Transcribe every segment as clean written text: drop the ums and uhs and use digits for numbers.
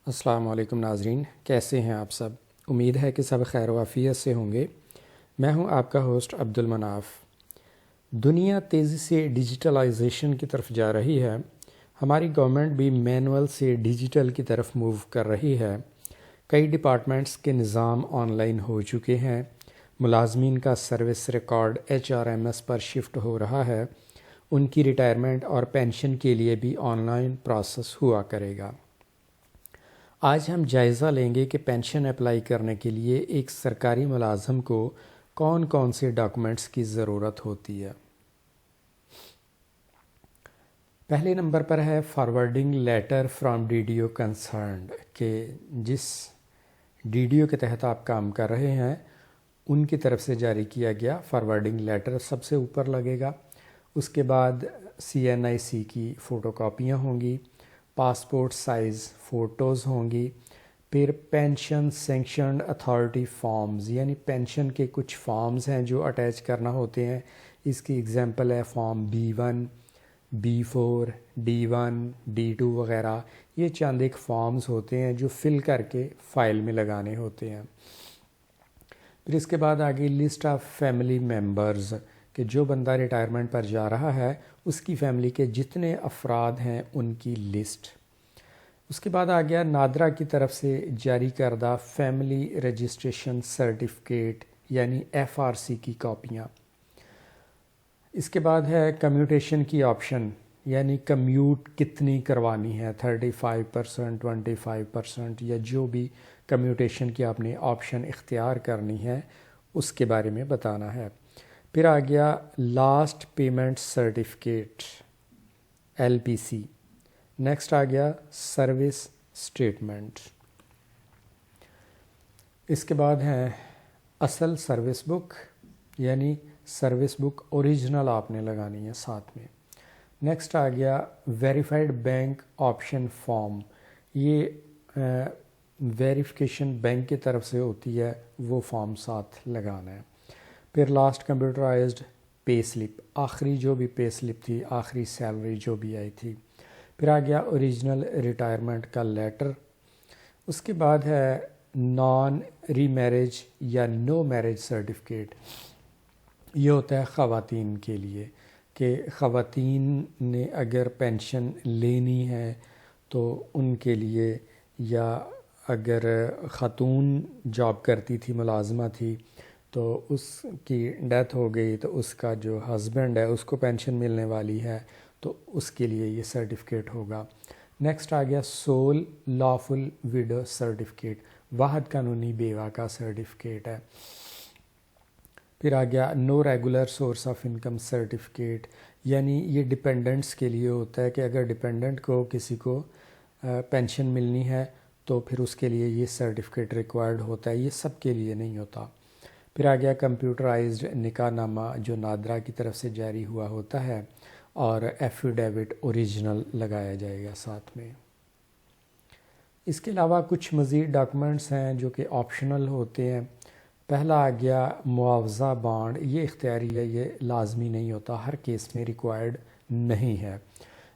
السلام علیکم ناظرین، کیسے ہیں آپ سب؟ امید ہے کہ سب خیر و عافیت سے ہوں گے۔ میں ہوں آپ کا ہوسٹ عبد المناف۔ دنیا تیزی سے ڈیجیٹلائزیشن کی طرف جا رہی ہے۔ ہماری گورنمنٹ بھی مینول سے ڈیجیٹل کی طرف موو کر رہی ہے۔ کئی ڈپارٹمنٹس کے نظام آن لائن ہو چکے ہیں۔ ملازمین کا سروس ریکارڈ HRMS پر شفٹ ہو رہا ہے۔ ان کی ریٹائرمنٹ اور پینشن کے لیے بھی آن لائن پروسیس ہوا کرے گا۔ آج ہم جائزہ لیں گے کہ پینشن اپلائی کرنے کے لیے ایک سرکاری ملازم کو کون کون سے ڈاکومنٹس کی ضرورت ہوتی ہے۔ پہلے نمبر پر ہے forwarding letter from DDO concerned, کہ جس DDO کے تحت آپ کام کر رہے ہیں ان کی طرف سے جاری کیا گیا فارورڈنگ لیٹر سب سے اوپر لگے گا۔ اس کے بعد CNIC کی فوٹو کاپیاں ہوں گی، پاسپورٹ سائز فوٹوز ہوں گی، پھر پینشن سینکشنڈ اتھارٹی فارمز، یعنی پینشن کے کچھ فارمز ہیں جو اٹیچ کرنا ہوتے ہیں۔ اس کی اگزامپل ہے form B1، B4، D1، D2 وغیرہ۔ یہ چند ایک فارمز ہوتے ہیں جو فل کر کے فائل میں لگانے ہوتے ہیں۔ پھر اس کے بعد آگے لسٹ آف فیملی ممبرز، کہ جو بندہ ریٹائرمنٹ پر جا رہا ہے اس کی فیملی کے جتنے افراد ہیں ان کی لسٹ۔ اس کے بعد آ گیا نادرا کی طرف سے جاری کردہ فیملی رجسٹریشن سرٹیفکیٹ یعنی FRC کی کاپیاں۔ اس کے بعد ہے کمیوٹیشن کی آپشن، یعنی کمیوٹ کتنی کروانی ہے، 35%، 25% یا جو بھی کمیوٹیشن کی آپ نے آپشن اختیار کرنی ہے اس کے بارے میں بتانا ہے۔ پھر آ گیا last payment certificate LPC۔ Next آ گیا سروس سٹیٹمنٹ۔ اس کے بعد ہے اصل سروس بک، یعنی سروس بک اوریجنل آپ نے لگانی ہے ساتھ میں۔ نیکسٹ آ گیا ویریفائڈ بینک آپشن فارم، یہ ویریفیکیشن بینک کی طرف سے ہوتی ہے، وہ فارم ساتھ لگانا ہے۔ پھر لاسٹ کمپیوٹرائزڈ پے سلپ، آخری جو بھی پے سلپ تھی، آخری سیلری جو بھی آئی تھی۔ پھر آ گیا اوریجنل ریٹائرمنٹ کا لیٹر۔ اس کے بعد ہے نان ری میرج یا نو میرج سرٹیفکیٹ۔ یہ ہوتا ہے خواتین کے لیے، کہ خواتین نے اگر پینشن لینی ہے تو ان کے لیے، یا اگر خاتون جاب کرتی تھی، ملازمہ تھی، تو اس کی ڈیتھ ہو گئی تو اس کا جو ہسبینڈ ہے اس کو پینشن ملنے والی ہے تو اس کے لیے یہ سرٹیفکیٹ ہوگا۔ نیکسٹ آ گیا سول لافل ویڈو سرٹیفکیٹ، واحد قانونی بیوہ کا سرٹیفکیٹ ہے۔ پھر آ گیا no regular source of income certificate, یعنی یہ ڈپینڈنٹس کے لیے ہوتا ہے کہ اگر ڈپینڈنٹ کو کسی کو پینشن ملنی ہے تو پھر اس کے لیے یہ سرٹیفکیٹ ریکوائرڈ ہوتا ہے، یہ سب کے لیے نہیں ہوتا۔ پھر آ گیا کمپیوٹرائزڈ نکاح نامہ جو نادرا کی طرف سے جاری ہوا ہوتا ہے، اور ایفیڈیوٹ اوریجنل لگایا جائے گا ساتھ میں۔ اس کے علاوہ کچھ مزید ڈاکومنٹس ہیں جو کہ آپشنل ہوتے ہیں۔ پہلا آ گیا معاوضہ بانڈ، یہ اختیاری ہے، یہ لازمی نہیں ہوتا، ہر کیس میں ریکوائرڈ نہیں ہے۔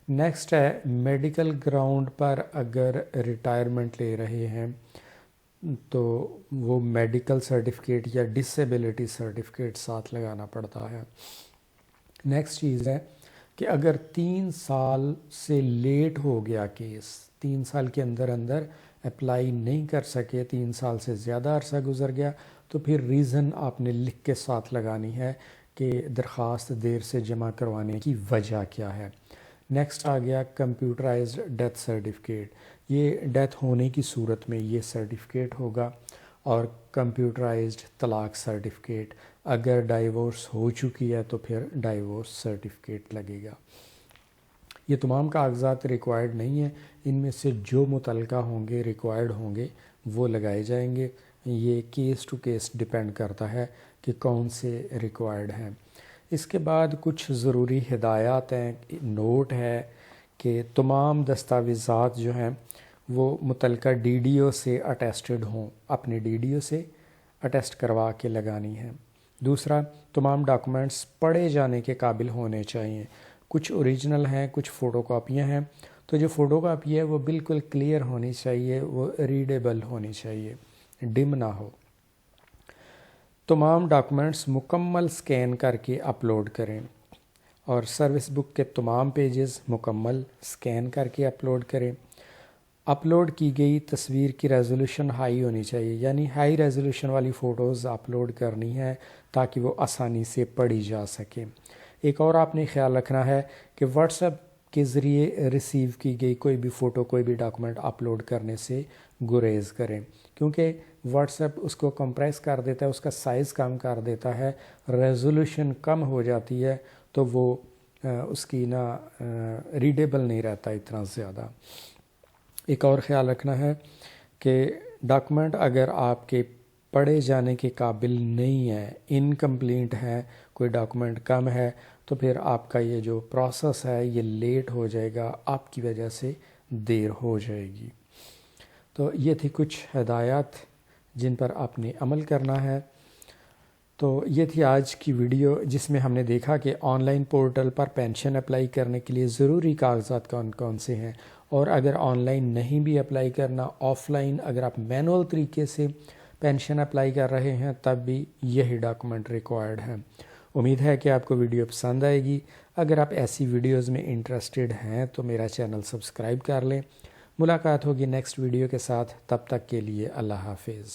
نیکسٹ ہے میڈیکل گراؤنڈ پر اگر ریٹائرمنٹ لے رہے ہیں تو وہ میڈیکل سرٹیفکیٹ یا ڈسیبلٹی سرٹیفکیٹ ساتھ لگانا پڑتا ہے۔ نیکسٹ چیز ہے کہ اگر 3 سال سے لیٹ ہو گیا کیس، 3 سال کے اندر اپلائی نہیں کر سکے، 3 سال سے زیادہ عرصہ گزر گیا، تو پھر ریزن آپ نے لکھ کے ساتھ لگانی ہے کہ درخواست دیر سے جمع کروانے کی وجہ کیا ہے۔ نیکسٹ آ گیا کمپیوٹرائزڈ ڈیتھ سرٹیفکیٹ، یہ ڈیتھ ہونے کی صورت میں یہ سرٹیفکیٹ ہوگا۔ اور کمپیوٹرائزڈ طلاق سرٹیفکیٹ، اگر ڈائیورس ہو چکی ہے تو پھر ڈائیورس سرٹیفکیٹ لگے گا۔ یہ تمام کاغذات ریکوائرڈ نہیں ہیں، ان میں سے جو متعلقہ ہوں گے، ریکوائرڈ ہوں گے، وہ لگائے جائیں گے۔ یہ کیس ٹو کیس ڈیپینڈ کرتا ہے کہ کون سے ریکوائرڈ ہیں۔ اس کے بعد کچھ ضروری ہدایات ہیں، نوٹ ہے کہ تمام دستاویزات جو ہیں وہ متعلقہ DDO سے اٹیسٹڈ ہوں، اپنے DDO سے اٹیسٹ کروا کے لگانی ہے۔ دوسرا، تمام ڈاکومنٹس پڑھے جانے کے قابل ہونے چاہیے۔ کچھ اوریجنل ہیں، کچھ فوٹو کاپیاں ہیں، تو جو فوٹو کاپی ہے وہ بالکل کلیئر ہونی چاہیے، وہ ریڈیبل ہونی چاہیے، ڈم نہ ہو۔ تمام ڈاکومنٹس مکمل سکین کر کے اپلوڈ کریں، اور سروس بک کے تمام پیجز مکمل سکین کر کے اپلوڈ کریں۔ اپلوڈ کی گئی تصویر کی ریزولوشن ہائی ہونی چاہیے، یعنی ہائی ریزولوشن والی فوٹوز اپلوڈ کرنی ہے تاکہ وہ آسانی سے پڑھی جا سکے۔ ایک اور آپ نے خیال رکھنا ہے کہ واٹس ایپ کے ذریعے ریسیو کی گئی کوئی بھی فوٹو، کوئی بھی ڈاکومنٹ اپلوڈ کرنے سے گریز کریں، کیونکہ واٹس ایپ اس کو کمپریس کر دیتا ہے، اس کا سائز کم کر دیتا ہے، ریزولوشن کم ہو جاتی ہے، تو وہ اس کی ریڈیبل نہیں رہتا اتنا زیادہ۔ ایک اور خیال رکھنا ہے کہ ڈاکومنٹ اگر آپ کے پڑھے جانے کے قابل نہیں ہے، انکمپلیٹ ہے، کوئی ڈاکومنٹ کم ہے، تو پھر آپ کا یہ جو پروسیس ہے یہ لیٹ ہو جائے گا، آپ کی وجہ سے دیر ہو جائے گی۔ تو یہ تھی کچھ ہدایات جن پر آپ نے عمل کرنا ہے۔ تو یہ تھی آج کی ویڈیو جس میں ہم نے دیکھا کہ on line portal per pension apply کرنے کے لیے ضروری کاغذات کون کون سے ہیں، اور اگر آن لائن نہیں بھی اپلائی کرنا، آف لائن اگر آپ مینول طریقے سے پینشن اپلائی کر رہے ہیں تب بھی یہی ڈاکومنٹ ریکوائرڈ ہیں۔ امید ہے کہ آپ کو ویڈیو پسند آئے گی۔ اگر آپ ایسی ویڈیوز میں انٹرسٹڈ ہیں تو میرا چینل سبسکرائب کر لیں۔ ملاقات ہوگی نیکسٹ ویڈیو کے ساتھ، تب تک کے لیے اللہ حافظ۔